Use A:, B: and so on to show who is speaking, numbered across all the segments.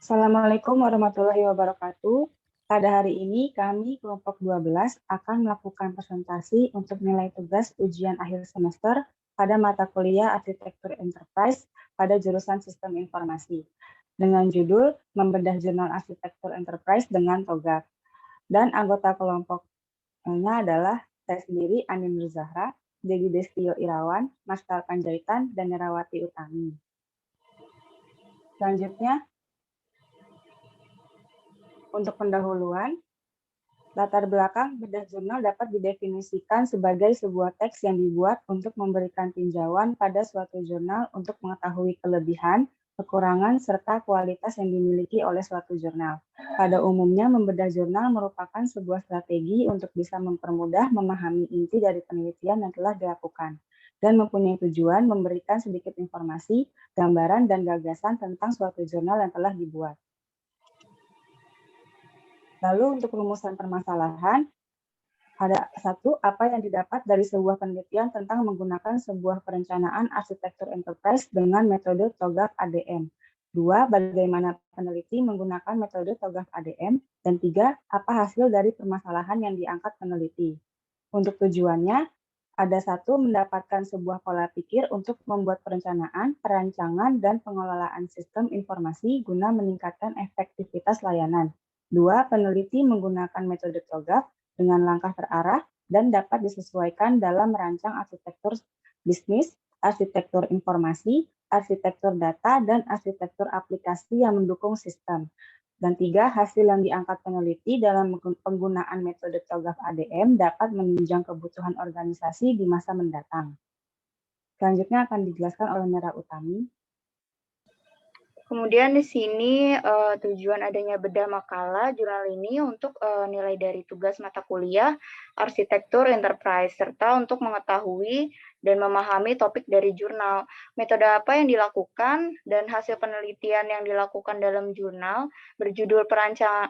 A: Assalamualaikum warahmatullahi wabarakatuh. Pada hari ini kami kelompok 12 akan melakukan presentasi untuk nilai tugas ujian akhir semester pada mata kuliah Arsitektur Enterprise pada jurusan Sistem Informasi dengan judul Membedah Jurnal Arsitektur Enterprise dengan TOGAF. Dan anggota kelompoknya adalah saya sendiri, Andi Nur Zahra, Dedi Destio Irawan, Maskal Panjaitan, dan Nerawati Utami. Selanjutnya, untuk pendahuluan, latar belakang bedah jurnal dapat didefinisikan sebagai sebuah teks yang dibuat untuk memberikan tinjauan pada suatu jurnal untuk mengetahui kelebihan, kekurangan, serta kualitas yang dimiliki oleh suatu jurnal. Pada umumnya, membedah jurnal merupakan sebuah strategi untuk bisa mempermudah memahami inti dari penelitian yang telah dilakukan dan mempunyai tujuan memberikan sedikit informasi, gambaran, dan gagasan tentang suatu jurnal yang telah dibuat. Lalu untuk rumusan permasalahan, ada satu, apa yang didapat dari sebuah penelitian tentang menggunakan sebuah perencanaan arsitektur enterprise dengan metode TOGAF ADM. Dua, bagaimana peneliti menggunakan metode TOGAF ADM. Dan tiga, apa hasil dari permasalahan yang diangkat peneliti. Untuk tujuannya, ada satu, mendapatkan sebuah pola pikir untuk membuat perencanaan, perancangan, dan pengelolaan sistem informasi guna meningkatkan efektivitas layanan. Dua, peneliti menggunakan metode TOGAF dengan langkah terarah dan dapat disesuaikan dalam merancang arsitektur bisnis, arsitektur informasi, arsitektur data, dan arsitektur aplikasi yang mendukung sistem. Dan tiga, hasil yang diangkat peneliti dalam penggunaan metode TOGAF ADM dapat menunjang kebutuhan organisasi di masa mendatang. Selanjutnya akan dijelaskan oleh Nera Utami.
B: Kemudian di sini tujuan adanya bedah makalah jurnal ini untuk nilai dari tugas mata kuliah Arsitektur Enterprise serta untuk mengetahui dan memahami topik dari jurnal, metode apa yang dilakukan dan hasil penelitian yang dilakukan dalam jurnal berjudul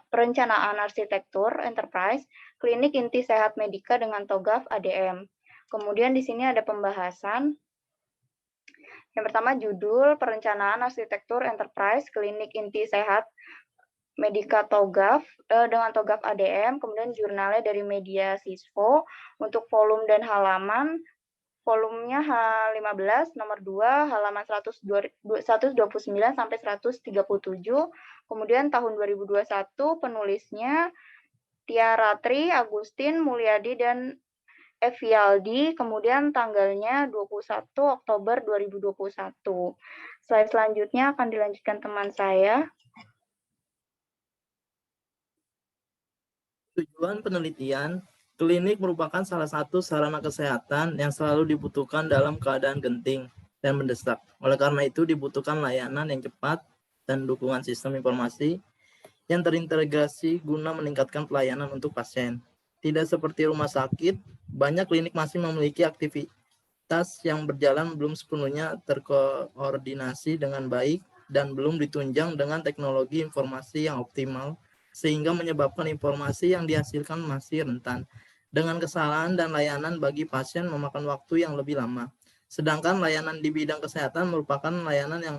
B: Perencanaan Arsitektur Enterprise, Klinik Inti Sehat Medika dengan TOGAF ADM. Kemudian di sini ada pembahasan. Yang pertama judul Perencanaan Arsitektur Enterprise Klinik Inti Sehat Medika TOGAF dengan TOGAF ADM, kemudian jurnalnya dari Media Sisvo untuk volume dan halaman. Volumenya H15 nomor 2 halaman 129 sampai 137. Kemudian tahun 2021 penulisnya Tiaratri, Agustin, Mulyadi, dan Evialdi, kemudian tanggalnya 21 Oktober 2021. Slide selanjutnya akan dilanjutkan teman saya.
C: Tujuan penelitian, klinik merupakan salah satu sarana kesehatan yang selalu dibutuhkan dalam keadaan genting dan mendesak. Oleh karena itu dibutuhkan layanan yang cepat dan dukungan sistem informasi yang terintegrasi guna meningkatkan pelayanan untuk pasien. Tidak seperti rumah sakit, banyak klinik masih memiliki aktivitas yang berjalan belum sepenuhnya terkoordinasi dengan baik dan belum ditunjang dengan teknologi informasi yang optimal, sehingga menyebabkan informasi yang dihasilkan masih rentan. Dengan kesalahan dan layanan bagi pasien memakan waktu yang lebih lama. Sedangkan layanan di bidang kesehatan merupakan layanan yang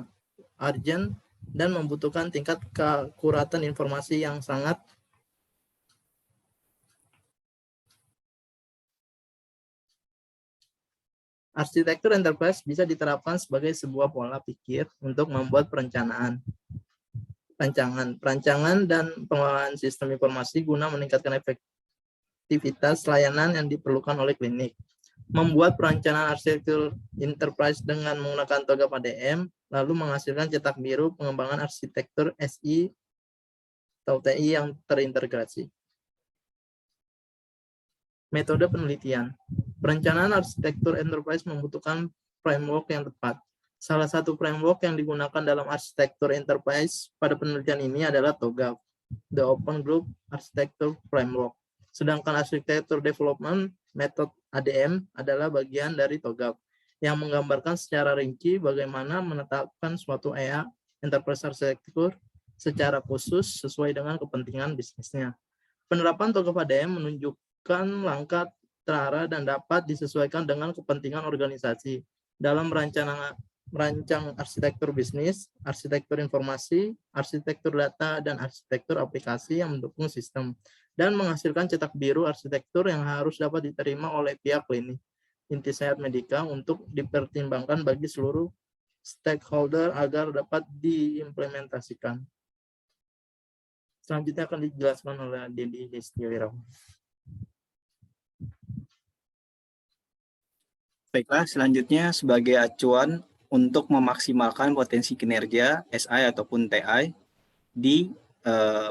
C: urgent dan membutuhkan tingkat keakuratan informasi yang sangat. Arsitektur enterprise bisa diterapkan sebagai sebuah pola pikir untuk membuat perancangan, dan pengelolaan sistem informasi guna meningkatkan efektivitas layanan yang diperlukan oleh klinik. Membuat perencanaan arsitektur enterprise dengan menggunakan TOGAF ADM, lalu menghasilkan cetak biru pengembangan arsitektur SI atau TI yang terintegrasi. Metode penelitian. Perencanaan arsitektur enterprise membutuhkan framework yang tepat. Salah satu framework yang digunakan dalam arsitektur enterprise pada penelitian ini adalah TOGAF, the Open Group Architecture Framework. Sedangkan arsitektur development method ADM adalah bagian dari TOGAF yang menggambarkan secara rinci bagaimana menetapkan suatu EA, enterprise arsitektur, secara khusus sesuai dengan kepentingan bisnisnya. Penerapan TOGAF ADM menunjukkan langkah terarah dan dapat disesuaikan dengan kepentingan organisasi dalam merancang arsitektur bisnis, arsitektur informasi, arsitektur data, dan arsitektur aplikasi yang mendukung sistem, dan menghasilkan cetak biru arsitektur yang harus dapat diterima oleh pihak klinik inti sehat medika untuk dipertimbangkan bagi seluruh stakeholder agar dapat diimplementasikan. Selanjutnya akan dijelaskan oleh Dedi Destiwirawan.
D: Baiklah, selanjutnya sebagai acuan untuk memaksimalkan potensi kinerja SI ataupun TI di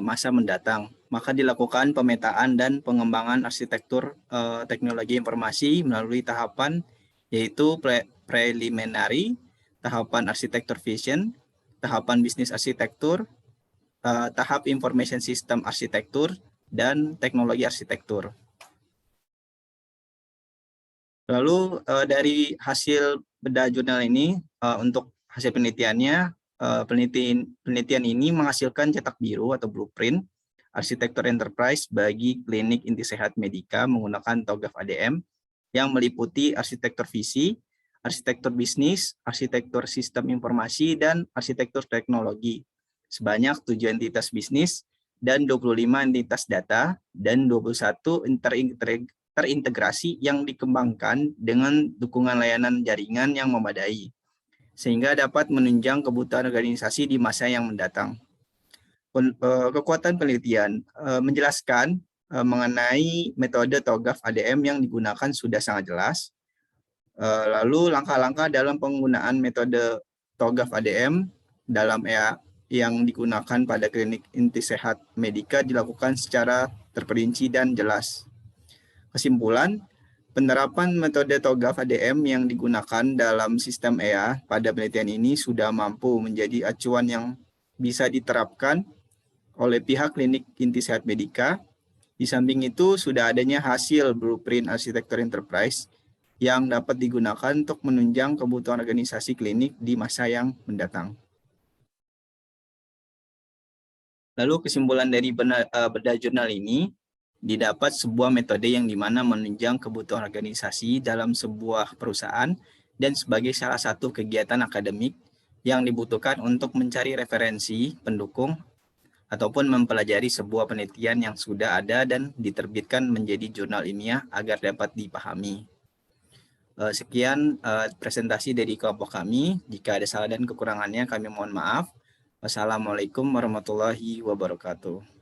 D: masa mendatang, maka dilakukan pemetaan dan pengembangan arsitektur teknologi informasi melalui tahapan yaitu preliminary, tahapan arsitektur vision, tahapan bisnis arsitektur, tahap information system arsitektur, dan teknologi arsitektur. Lalu dari hasil bedah jurnal ini, untuk hasil penelitiannya, penelitian ini menghasilkan cetak biru atau blueprint arsitektur enterprise bagi klinik inti sehat medika menggunakan TOGAF ADM yang meliputi arsitektur visi, arsitektur bisnis, arsitektur sistem informasi, dan arsitektur teknologi sebanyak 7 entitas bisnis dan 25 entitas data dan 21 terintegrasi yang dikembangkan dengan dukungan layanan jaringan yang memadai, sehingga dapat menunjang kebutuhan organisasi di masa yang mendatang. Kekuatan penelitian menjelaskan mengenai metode TOGAF ADM yang digunakan sudah sangat jelas. Lalu langkah-langkah dalam penggunaan metode TOGAF ADM dalam EA yang digunakan pada klinik inti sehat medika dilakukan secara terperinci dan jelas. Kesimpulan, penerapan metode TOGAF ADM yang digunakan dalam sistem EA pada penelitian ini sudah mampu menjadi acuan yang bisa diterapkan oleh pihak klinik inti sehat medika. Di samping itu, sudah adanya hasil blueprint arsitektur enterprise yang dapat digunakan untuk menunjang kebutuhan organisasi klinik di masa yang mendatang. Lalu kesimpulan dari bedah jurnal ini, didapat sebuah metode yang dimana menunjang kebutuhan organisasi dalam sebuah perusahaan dan sebagai salah satu kegiatan akademik yang dibutuhkan untuk mencari referensi pendukung ataupun mempelajari sebuah penelitian yang sudah ada dan diterbitkan menjadi jurnal ilmiah agar dapat dipahami. Sekian presentasi dari kelompok kami. Jika ada salah dan kekurangannya kami mohon maaf. Wassalamualaikum warahmatullahi wabarakatuh.